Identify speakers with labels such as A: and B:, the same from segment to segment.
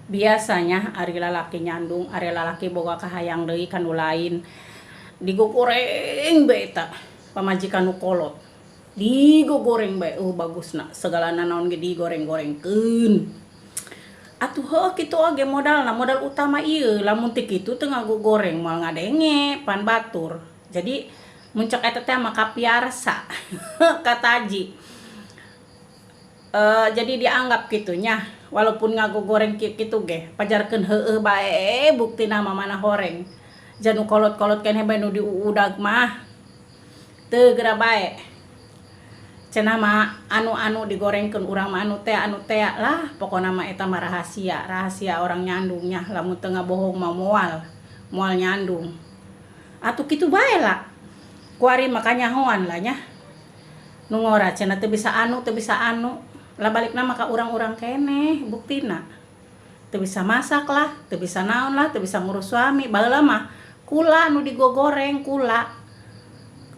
A: Biasanya ari lalaki nyandung, ari lalaki boga kahayang deui kanu lain digogoreng bae eta pamajikan nu kolot, digogoreng bae bagusna segalana naon ge digoreng-gorengkeun. Atuh heuh kitu oge modalna, modal utama ieu lamun teu kitu teu ngagogoreng moal ngadenge pan batur. Jadi mun cek eta teh mah kapiarsa kataji. Jadi dianggap gitunya walaupun ngagogoreng kitu ge pajarkeun heueuh bae buktina mah mana horeng. Janu kolot-kolot keneh bae nu diudag mah teu geura bae. Cenah mah anu digorengkeun urang mah anu teh lah pokona mah eta mah rahasia orang nyandungnya lamun teu ngabohong mah moal nyandung. Atuh kitu bae lah. Kuari makanya nyahoan lah nya. Nu ngora cenah teu bisa anu lah balikna mah ka urang-urang keneh buktina. Teu bisa masak lah, teu bisa naon lah, teu bisa ngurus suami. Baheula mah kula nu digogoreng kula.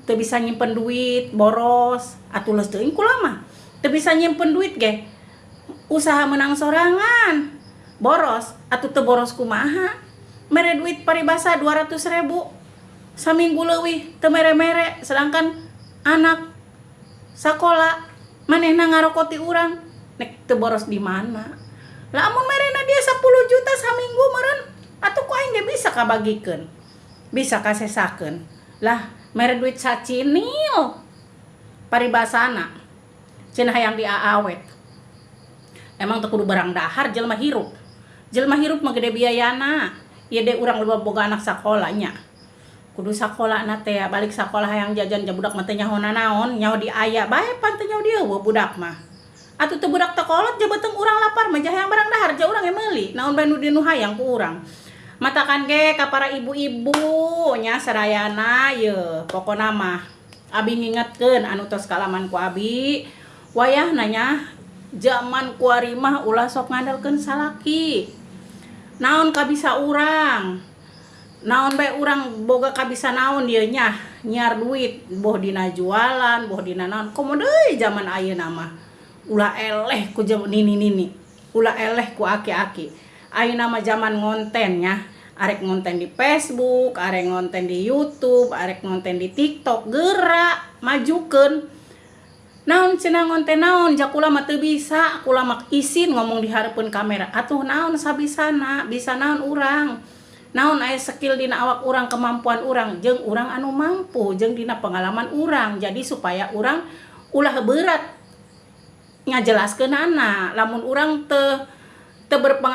A: Teu bisa nyimpen duit, boros. Atuh leus teuing kula mah. Teu bisa nyimpen duit ge. Usaha menang sorangan. Boros, atuh teu boros kumaha? Mere duit paribasa 200.000 saminggu leuwih teu mere-mere sedangkan anak sakola manehna ngarokoti urang nek teu boros di mana. Lah amun merena dia 10 juta saminggu meureun atuh ku aing ge bisa kabagikeun. Bisa kasesakeun. Lah mere duit sacinil paribasana. Cenah hayang diaawet. Emang teu kudu barang dahar jelema hirup. Jelema hirup mah gede biayana. Ieu de urang loba boga anak sakola nya. Kudu sakolana teh balik sakola hayang jajan budak mah teh nyahona naon, nyaho di aya bae pan teu nyaho di eueuh budak mah. Atuh teu budak teu kolot jah beuteung urang lapar mah jah hayang barang dahar jah urang ge meuli. Naon bae nu dinu hayang ku urang. Matakan ge ka para ibu-ibu nya sadayana yeuh pokona mah abi ngingetkeun anu tos kalaman ku abi wayahna nya zaman kuari mah ulah sok ngandalkeun salaki. Naon kabisa urang. Naon bae urang boga kabisa naon dieu nya nyiar duit boh dina jualan boh dina naon komo deui zaman ayeuna mah ulah eleh ku nini ulah eleh ku aki-aki. Ayeuna mah zaman ngonten nya arek ngonten di Facebook, arek ngonten di YouTube, arek ngonten di TikTok geura majukeun. Naon cenah ngonten naon jak kula mah teu bisa, kula mah isin ngomong di hareupeun kamera. Atuh naon sabisana, bisa naon urang. Naon aya skill dina awak urang, kemampuan urang jeung urang anu mampu jeung dina pengalaman urang. Jadi supaya urang ulah berat ngajelaskeunana lamun urang teu berpengalaman